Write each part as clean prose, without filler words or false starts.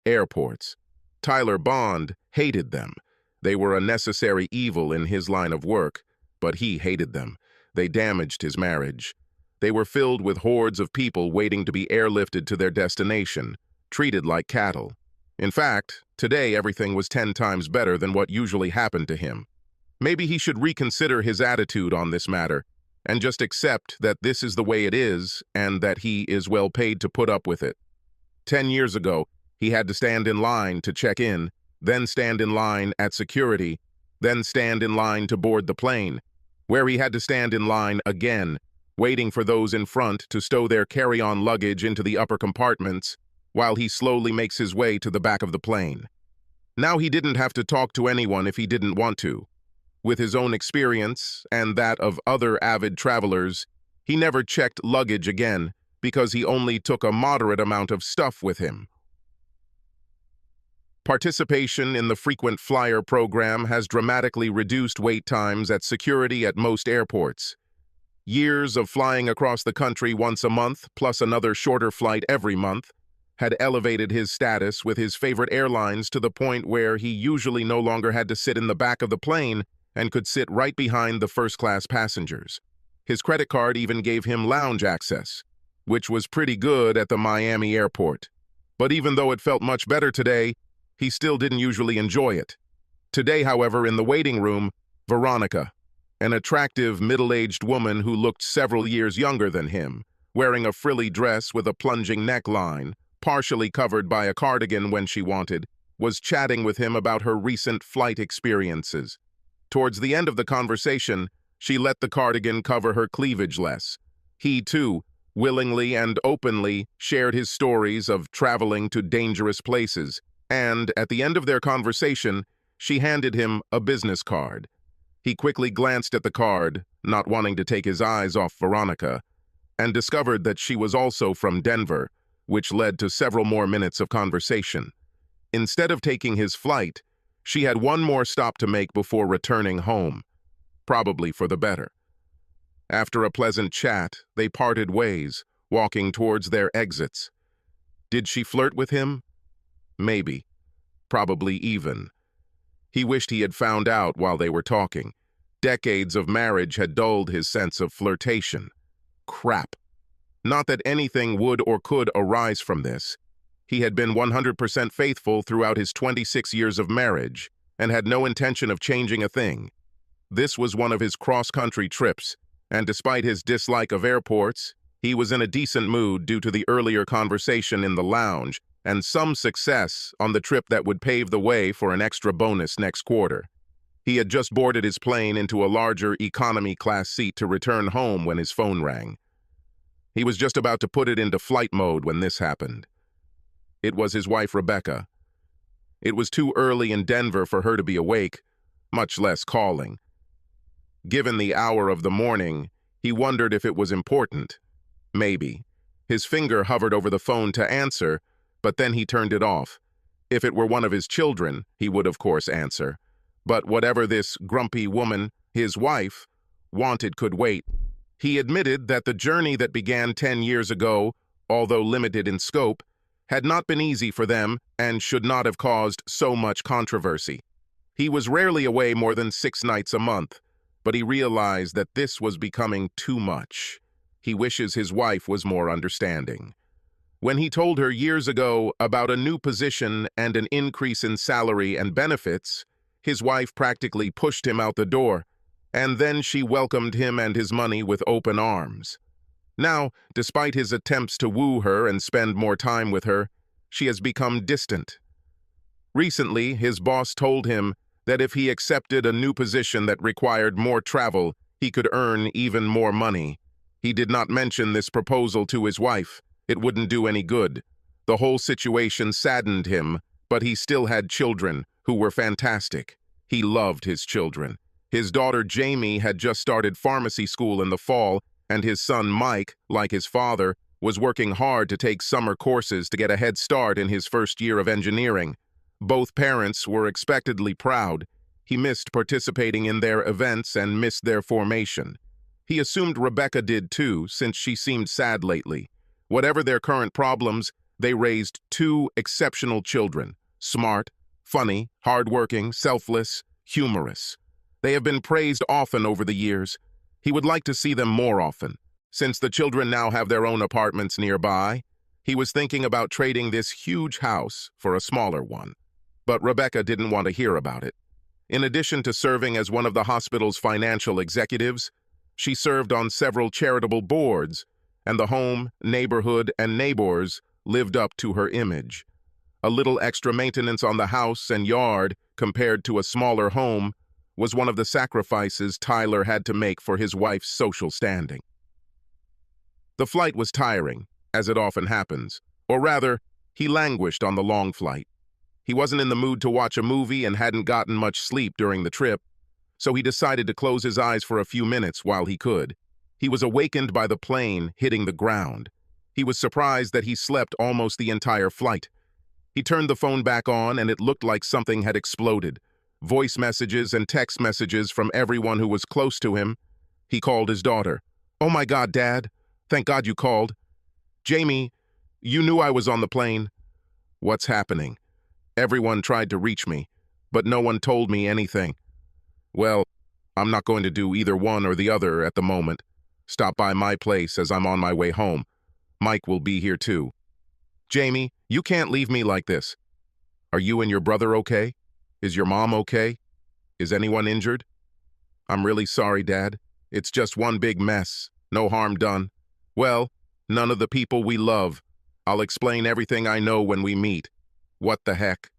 Airports. Tyler Bond hated them. They were a necessary evil in his line of work, but he hated them. They damaged his marriage. They were filled with hordes of people waiting to be airlifted to their destination, treated like cattle. In fact, today everything was 10 times better than what usually happened to him. Maybe he should reconsider his attitude on this matter and just accept that this is the way it is and that he is well paid to put up with it. 10 years ago, he had to stand in line to check in, then stand in line at security, then stand in line to board the plane, where he had to stand in line again, waiting for those in front to stow their carry-on luggage into the upper compartments while he slowly makes his way to the back of the plane. Now he didn't have to talk to anyone if he didn't want to. With his own experience and that of other avid travelers, he never checked luggage again because he only took a moderate amount of stuff with him. Participation in the frequent flyer program has dramatically reduced wait times at security at most airports. Years of flying across the country once a month, plus another shorter flight every month, had elevated his status with his favorite airlines to the point where he usually no longer had to sit in the back of the plane and could sit right behind the first-class passengers. His credit card even gave him lounge access, which was pretty good at the Miami airport. But even though it felt much better today, he still didn't usually enjoy it. Today, however, in the waiting room, Veronica, an attractive middle-aged woman who looked several years younger than him, wearing a frilly dress with a plunging neckline, partially covered by a cardigan when she wanted, was chatting with him about her recent flight experiences. Towards the end of the conversation, she let the cardigan cover her cleavage less. He, too, willingly and openly shared his stories of traveling to dangerous places, and, at the end of their conversation, she handed him a business card. He quickly glanced at the card, not wanting to take his eyes off Veronica, and discovered that she was also from Denver, which led to several more minutes of conversation. Instead of taking his flight, she had one more stop to make before returning home, probably for the better. After a pleasant chat, they parted ways, walking towards their exits. Did she flirt with him? Maybe. Probably even. He wished he had found out while they were talking. Decades of marriage had dulled his sense of flirtation. Crap. Not that anything would or could arise from this. He had been 100% faithful throughout his 26 years of marriage and had no intention of changing a thing. This was one of his cross-country trips, and despite his dislike of airports, he was in a decent mood due to the earlier conversation in the lounge and some success on the trip that would pave the way for an extra bonus next quarter. He had just boarded his plane into a larger economy-class seat to return home when his phone rang. He was just about to put it into flight mode when this happened. It was his wife, Rebecca. It was too early in Denver for her to be awake, much less calling. Given the hour of the morning, he wondered if it was important. Maybe. His finger hovered over the phone to answer, but then he turned it off. If it were one of his children, he would of course answer. But whatever this grumpy woman, his wife, wanted could wait. He admitted that the journey that began 10 years ago, although limited in scope, had not been easy for them and should not have caused so much controversy. He was rarely away more than 6 nights a month, but he realized that this was becoming too much. He wishes his wife was more understanding. When he told her years ago about a new position and an increase in salary and benefits, his wife practically pushed him out the door, and then she welcomed him and his money with open arms. Now, despite his attempts to woo her and spend more time with her, she has become distant. Recently, his boss told him that if he accepted a new position that required more travel, he could earn even more money. He did not mention this proposal to his wife. It wouldn't do any good. The whole situation saddened him, but he still had children who were fantastic. He loved his children. His daughter Jamie had just started pharmacy school in the fall, and his son Mike, like his father, was working hard to take summer courses to get a head start in his first year of engineering. Both parents were expectedly proud. He missed participating in their events and missed their formation. He assumed Rebecca did too, since she seemed sad lately. Whatever their current problems, They raised two exceptional children, smart, funny, hardworking, selfless, humorous. They have been praised often over the years. He would like to see them more often. Since the children now have their own apartments nearby, he was thinking about trading this huge house for a smaller one. But Rebecca didn't want to hear about it. In addition to serving as one of the hospital's financial executives, she served on several charitable boards, and the home, neighborhood, and neighbors lived up to her image. A little extra maintenance on the house and yard compared to a smaller home was one of the sacrifices Tyler had to make for his wife's social standing. The flight was tiring, as it often happens, or rather, he languished on the long flight. He wasn't in the mood to watch a movie and hadn't gotten much sleep during the trip, so he decided to close his eyes for a few minutes while he could. He was awakened by the plane hitting the ground. He was surprised that he slept almost the entire flight. He turned the phone back on and it looked like something had exploded. Voice messages and text messages from everyone who was close to him. He called his daughter. "Oh my God, Dad. Thank God you called. Jamie, you knew I was on the plane. What's happening? Everyone tried to reach me, but no one told me anything. Well, I'm not going to do either one or the other at the moment. Stop by my place as I'm on my way home. Mike will be here too. Jamie, you can't leave me like this. Are you and your brother okay? Is your mom okay? Is anyone injured? I'm really sorry, Dad. It's just one big mess. No harm done. Well, none of the people we love. I'll explain everything I know when we meet. What the heck?"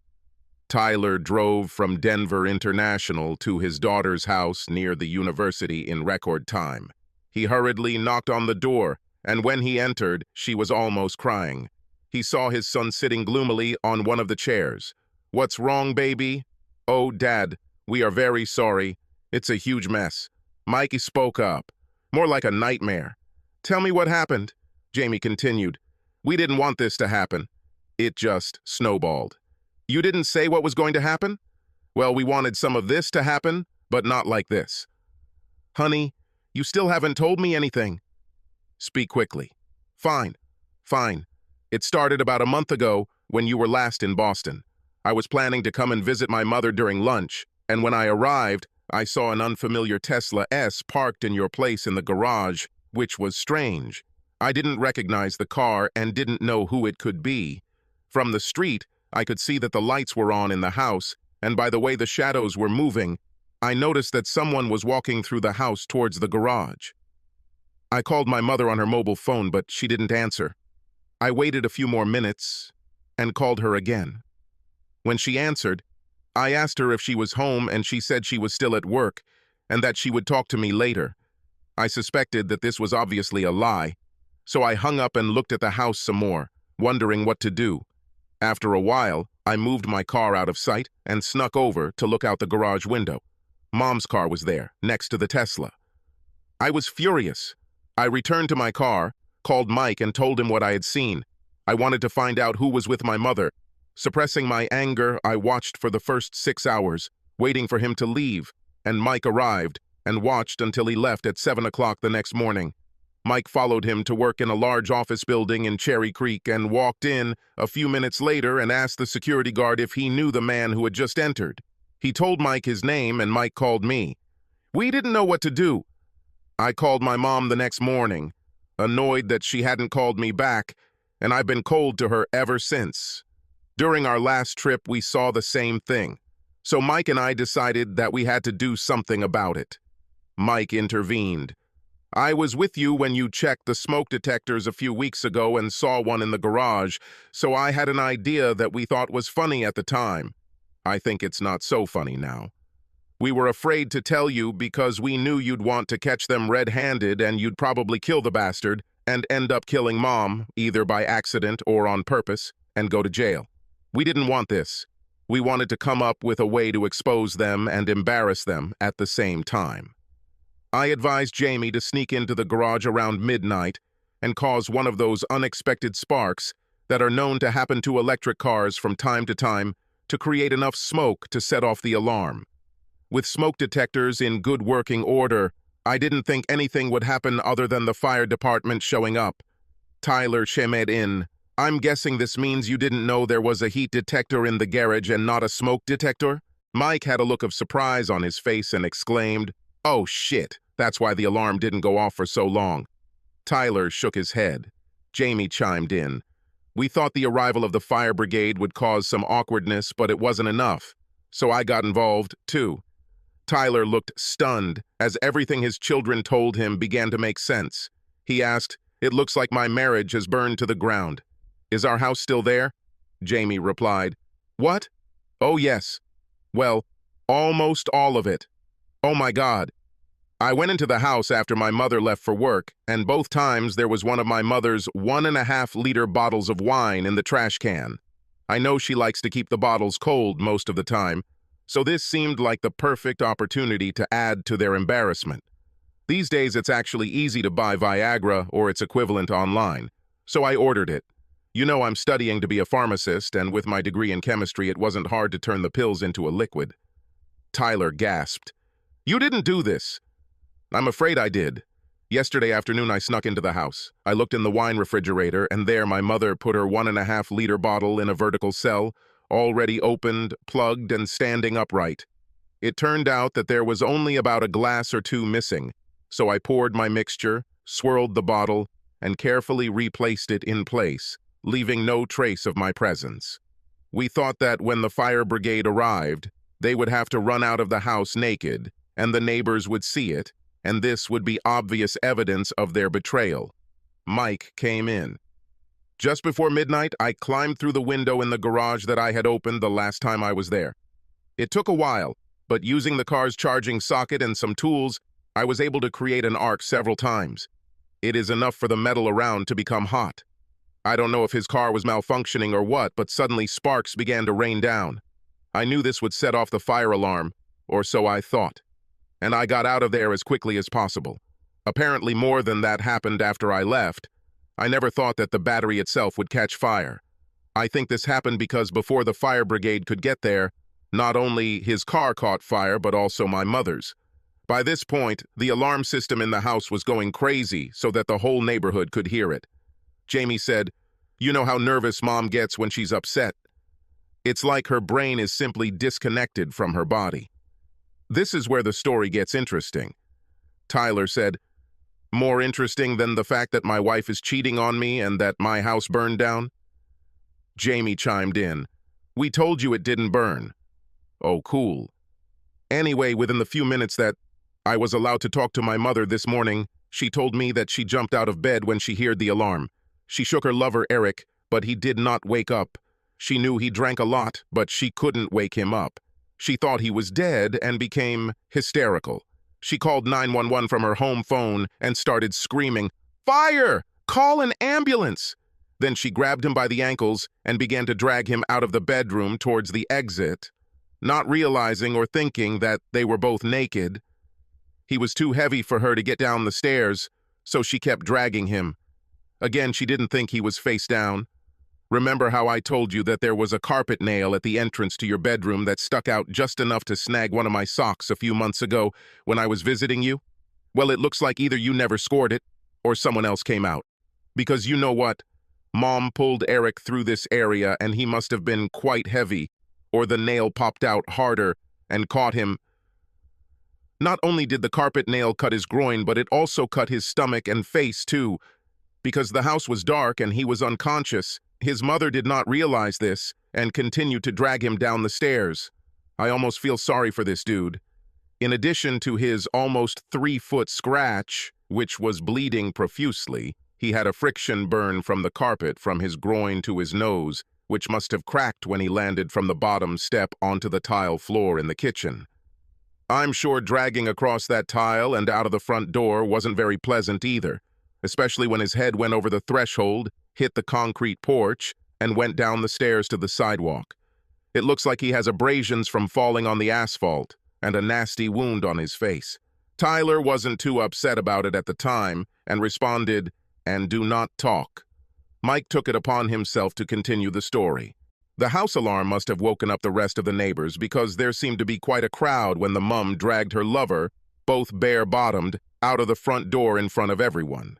Tyler drove from Denver International to his daughter's house near the university in record time. He hurriedly knocked on the door, and when he entered, she was almost crying. He saw his son sitting gloomily on one of the chairs. "What's wrong, baby?" "Oh, Dad, we are very sorry. It's a huge mess." Mikey spoke up. "More like a nightmare." "Tell me what happened," Jamie continued. "We didn't want this to happen. It just snowballed." "You didn't say what was going to happen?" "Well, we wanted some of this to happen, but not like this." "Honey, you still haven't told me anything." "Speak quickly." Fine. It started about a month ago when you were last in Boston. I was planning to come and visit my mother during lunch, and when I arrived, I saw an unfamiliar Tesla S parked in your place in the garage, which was strange. I didn't recognize the car and didn't know who it could be. From the street, I could see that the lights were on in the house, and by the way the shadows were moving, I noticed that someone was walking through the house towards the garage. I called my mother on her mobile phone, but she didn't answer. I waited a few more minutes and called her again. When she answered, I asked her if she was home, and she said she was still at work and that she would talk to me later. I suspected that this was obviously a lie, so I hung up and looked at the house some more, wondering what to do. After a while, I moved my car out of sight and snuck over to look out the garage window. Mom's car was there, next to the Tesla. I was furious. I returned to my car, called Mike, and told him what I had seen. I wanted to find out who was with my mother. Suppressing my anger, I watched for the first 6 hours, waiting for him to leave, and Mike arrived and watched until he left at 7 o'clock the next morning. Mike followed him to work in a large office building in Cherry Creek and walked in a few minutes later and asked the security guard if he knew the man who had just entered. He told Mike his name, and Mike called me. We didn't know what to do. I called my mom the next morning, annoyed that she hadn't called me back, and I've been cold to her ever since. During our last trip, we saw the same thing, so Mike and I decided that we had to do something about it. Mike intervened. I was with you when you checked the smoke detectors a few weeks ago and saw one in the garage, so I had an idea that we thought was funny at the time. I think it's not so funny now. We were afraid to tell you because we knew you'd want to catch them red-handed and you'd probably kill the bastard and end up killing Mom, either by accident or on purpose, and go to jail. We didn't want this. We wanted to come up with a way to expose them and embarrass them at the same time. I advised Jamie to sneak into the garage around midnight and cause one of those unexpected sparks that are known to happen to electric cars from time to create enough smoke to set off the alarm. With smoke detectors in good working order, I didn't think anything would happen other than the fire department showing up. Tyler chimed in, I'm guessing this means you didn't know there was a heat detector in the garage and not a smoke detector? Mike had a look of surprise on his face and exclaimed, "Oh shit, that's why the alarm didn't go off for so long." Tyler shook his head. Jamie chimed in. "We thought the arrival of the fire brigade would cause some awkwardness, but it wasn't enough. So I got involved, too." Tyler looked stunned as everything his children told him began to make sense. He asked, "It looks like my marriage has burned to the ground. Is our house still there?" Jamie replied, "What? Oh, yes. Well, almost all of it. Oh my God. I went into the house after my mother left for work, and both times there was one of my mother's 1.5-liter bottles of wine in the trash can. I know she likes to keep the bottles cold most of the time, so this seemed like the perfect opportunity to add to their embarrassment. These days it's actually easy to buy Viagra or its equivalent online, so I ordered it. You know I'm studying to be a pharmacist, and with my degree in chemistry it wasn't hard to turn the pills into a liquid." Tyler gasped. "You didn't do this." "I'm afraid I did. Yesterday afternoon I snuck into the house. I looked in the wine refrigerator, and there my mother put her 1.5-liter bottle in a vertical cell, already opened, plugged, and standing upright. It turned out that there was only about a glass or two missing, so I poured my mixture, swirled the bottle, and carefully replaced it in place, leaving no trace of my presence. We thought that when the fire brigade arrived, they would have to run out of the house naked, and the neighbors would see it, and this would be obvious evidence of their betrayal." Mike came in. "Just before midnight, I climbed through the window in the garage that I had opened the last time I was there. It took a while, but using the car's charging socket and some tools, I was able to create an arc several times. It is enough for the metal around to become hot. I don't know if his car was malfunctioning or what, but suddenly sparks began to rain down. I knew this would set off the fire alarm, or so I thought, and I got out of there as quickly as possible. Apparently more than that happened after I left. I never thought that the battery itself would catch fire. I think this happened because before the fire brigade could get there, not only his car caught fire, but also my mother's. By this point, the alarm system in the house was going crazy so that the whole neighborhood could hear it." Jamie said, "You know how nervous Mom gets when she's upset. It's like her brain is simply disconnected from her body." This is where the story gets interesting. Tyler said, "More interesting than the fact that my wife is cheating on me and that my house burned down?" Jamie chimed in, "We told you it didn't burn." "Oh, cool. Anyway, within the few minutes that I was allowed to talk to my mother this morning, she told me that she jumped out of bed when she heard the alarm. She shook her lover, Eric, but he did not wake up. She knew he drank a lot, but she couldn't wake him up. She thought he was dead and became hysterical. She called 911 from her home phone and started screaming, 'Fire! Call an ambulance!' Then she grabbed him by the ankles and began to drag him out of the bedroom towards the exit, not realizing or thinking that they were both naked. He was too heavy for her to get down the stairs, so she kept dragging him. Again, she didn't think he was face down. Remember how I told you that there was a carpet nail at the entrance to your bedroom that stuck out just enough to snag one of my socks a few months ago when I was visiting you? Well, it looks like either you never scored it or someone else came out. Because you know what? Mom pulled Eric through this area and he must have been quite heavy, or the nail popped out harder and caught him. Not only did the carpet nail cut his groin, but it also cut his stomach and face too. Because the house was dark and he was unconscious, his mother did not realize this and continued to drag him down the stairs. I almost feel sorry for this dude. In addition to his almost 3-foot scratch, which was bleeding profusely, he had a friction burn from the carpet from his groin to his nose, which must have cracked when he landed from the bottom step onto the tile floor in the kitchen. I'm sure dragging across that tile and out of the front door wasn't very pleasant either, especially when his head went over the threshold, hit the concrete porch, and went down the stairs to the sidewalk. It looks like he has abrasions from falling on the asphalt and a nasty wound on his face. Tyler wasn't too upset about it at the time and responded, "And do not talk." Mike took it upon himself to continue the story. The house alarm must have woken up the rest of the neighbors because there seemed to be quite a crowd when the mum dragged her lover, both bare-bottomed, out of the front door in front of everyone.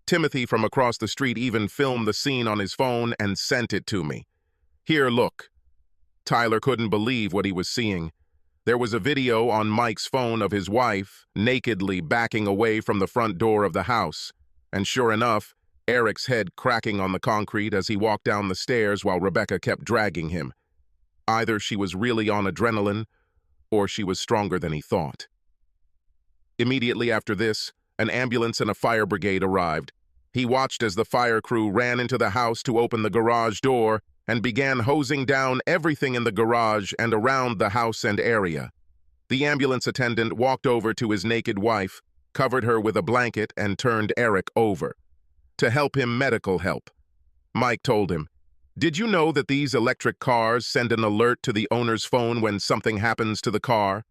Timothy from across the street even filmed the scene on his phone and sent it to me. Here, look. Tyler couldn't believe what he was seeing. There was a video on Mike's phone of his wife nakedly backing away from the front door of the house. And sure enough, Eric's head cracking on the concrete as he walked down the stairs while Rebecca kept dragging him. Either she was really on adrenaline, or she was stronger than he thought. Immediately after this, an ambulance and a fire brigade arrived. He watched as the fire crew ran into the house to open the garage door and began hosing down everything in the garage and around the house and area. The ambulance attendant walked over to his naked wife, covered her with a blanket, and turned Eric over. To help him medical help. Mike told him, "Did you know that these electric cars send an alert to the owner's phone when something happens to the car?"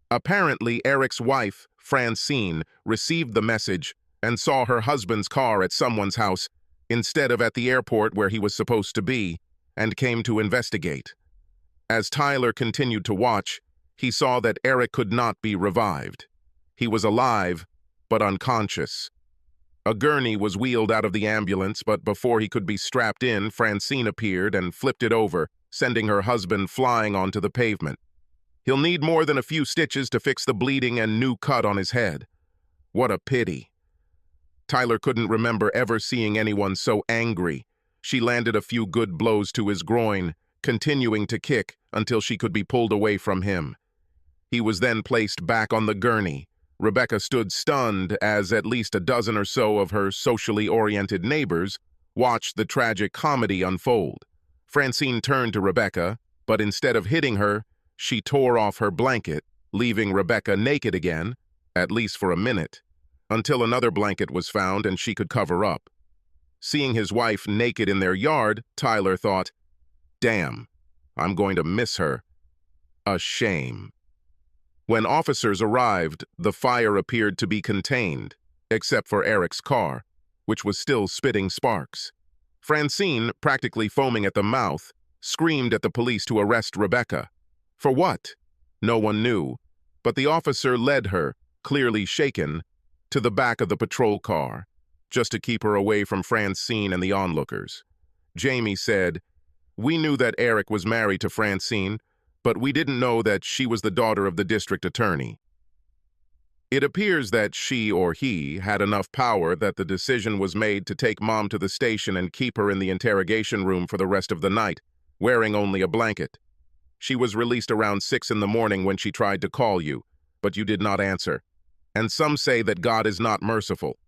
Apparently, Eric's wife, Francine, received the message and saw her husband's car at someone's house instead of at the airport where he was supposed to be, and came to investigate. As Tyler continued to watch, he saw that Eric could not be revived. He was alive, but unconscious. A gurney was wheeled out of the ambulance, but before he could be strapped in, Francine appeared and flipped it over, sending her husband flying onto the pavement. He'll need more than a few stitches to fix the bleeding and new cut on his head. What a pity. Tyler couldn't remember ever seeing anyone so angry. She landed a few good blows to his groin, continuing to kick until she could be pulled away from him. He was then placed back on the gurney. Rebecca stood stunned as at least a dozen or so of her socially oriented neighbors watched the tragic comedy unfold. Francine turned to Rebecca, but instead of hitting her, she tore off her blanket, leaving Rebecca naked again, at least for a minute, until another blanket was found and she could cover up. Seeing his wife naked in their yard, Tyler thought, "Damn, I'm going to miss her. A shame." When officers arrived, the fire appeared to be contained, except for Eric's car, which was still spitting sparks. Francine, practically foaming at the mouth, screamed at the police to arrest Rebecca. For what? No one knew, but the officer led her, clearly shaken, to the back of the patrol car, just to keep her away from Francine and the onlookers. Jamie said, "We knew that Eric was married to Francine, but we didn't know that she was the daughter of the district attorney." It appears that she or he had enough power that the decision was made to take Mom to the station and keep her in the interrogation room for the rest of the night, wearing only a blanket. She was released around 6 in the morning when she tried to call you, but you did not answer. And some say that God is not merciful.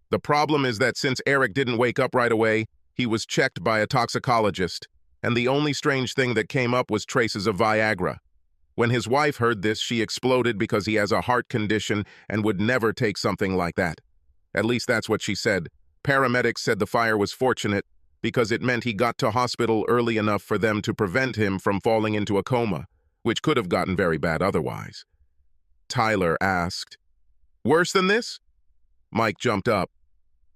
The problem is that since Eric didn't wake up right away, he was checked by a toxicologist, and the only strange thing that came up was traces of Viagra. When his wife heard this, she exploded because he has a heart condition and would never take something like that. At least that's what she said. Paramedics said the fire was fortunate because it meant he got to hospital early enough for them to prevent him from falling into a coma, which could have gotten very bad otherwise. Tyler asked, "Worse than this?" Mike jumped up.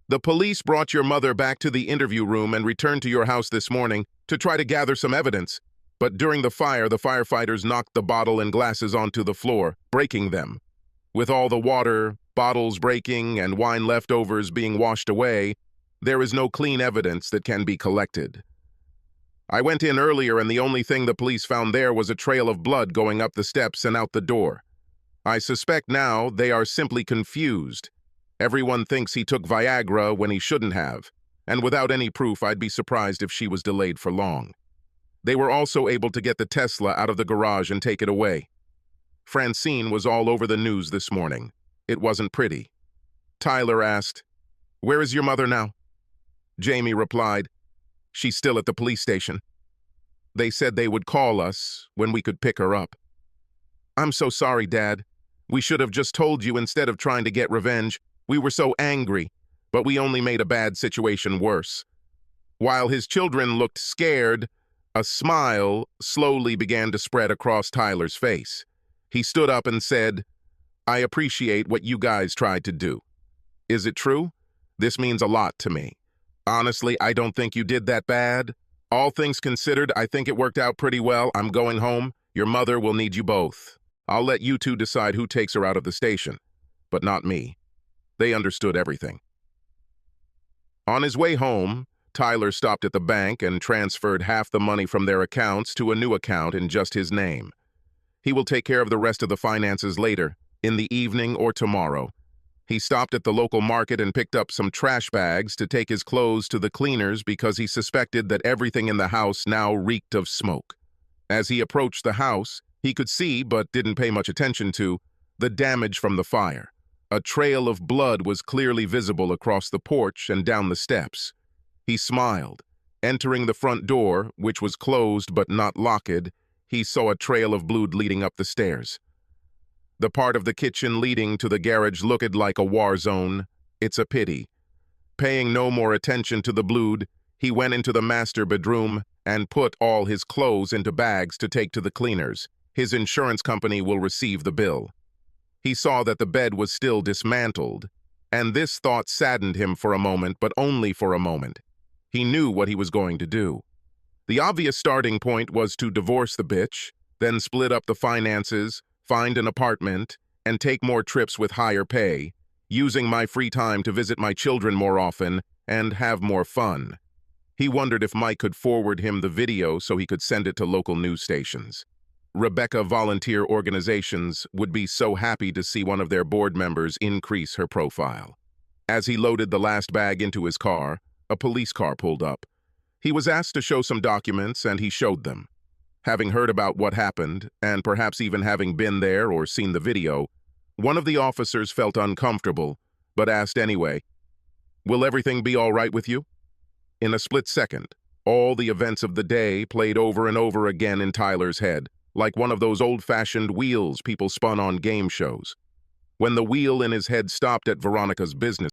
"The police brought your mother back to the interview room and returned to your house this morning to try to gather some evidence. But during the fire, the firefighters knocked the bottle and glasses onto the floor, breaking them. With all the water, bottles breaking, and wine leftovers being washed away, there is no clean evidence that can be collected. I went in earlier and the only thing the police found there was a trail of blood going up the steps and out the door. I suspect now they are simply confused. Everyone thinks he took Viagra when he shouldn't have, and without any proof, I'd be surprised if she was delayed for long. They were also able to get the Tesla out of the garage and take it away. Francine was all over the news this morning. It wasn't pretty." Tyler asked, "Where is your mother now?" Jamie replied, "She's still at the police station. They said they would call us when we could pick her up." "I'm so sorry, Dad. We should have just told you instead of trying to get revenge. We were so angry, but we only made a bad situation worse." While his children looked scared, a smile slowly began to spread across Tyler's face. He stood up and said, "I appreciate what you guys tried to do. Is it true? This means a lot to me. Honestly, I don't think you did that bad. All things considered, I think it worked out pretty well. I'm going home. Your mother will need you both. I'll let you two decide who takes her out of the station, but not me." They understood everything. On his way home, Tyler stopped at the bank and transferred half the money from their accounts to a new account in just his name. He will take care of the rest of the finances later, in the evening or tomorrow. He stopped at the local market and picked up some trash bags to take his clothes to the cleaners because he suspected that everything in the house now reeked of smoke. As he approached the house, he could see, but didn't pay much attention to, the damage from the fire. A trail of blood was clearly visible across the porch and down the steps. He smiled. Entering the front door, which was closed but not locked, he saw a trail of blood leading up the stairs. The part of the kitchen leading to the garage looked like a war zone. It's a pity. Paying no more attention to the blood, he went into the master bedroom and put all his clothes into bags to take to the cleaners. His insurance company will receive the bill. He saw that the bed was still dismantled, and this thought saddened him for a moment, but only for a moment. He knew what he was going to do. The obvious starting point was to divorce the bitch, then split up the finances, find an apartment, and take more trips with higher pay, using my free time to visit my children more often and have more fun. He wondered if Mike could forward him the video so he could send it to local news stations. Rebecca Volunteer Organizations would be so happy to see one of their board members increase her profile. As he loaded the last bag into his car, a police car pulled up. He was asked to show some documents, and he showed them. Having heard about what happened, and perhaps even having been there or seen the video, one of the officers felt uncomfortable, but asked anyway, "Will everything be all right with you?" In a split second, all the events of the day played over and over again in Tyler's head, like one of those old-fashioned wheels people spun on game shows. When the wheel in his head stopped at Veronica's business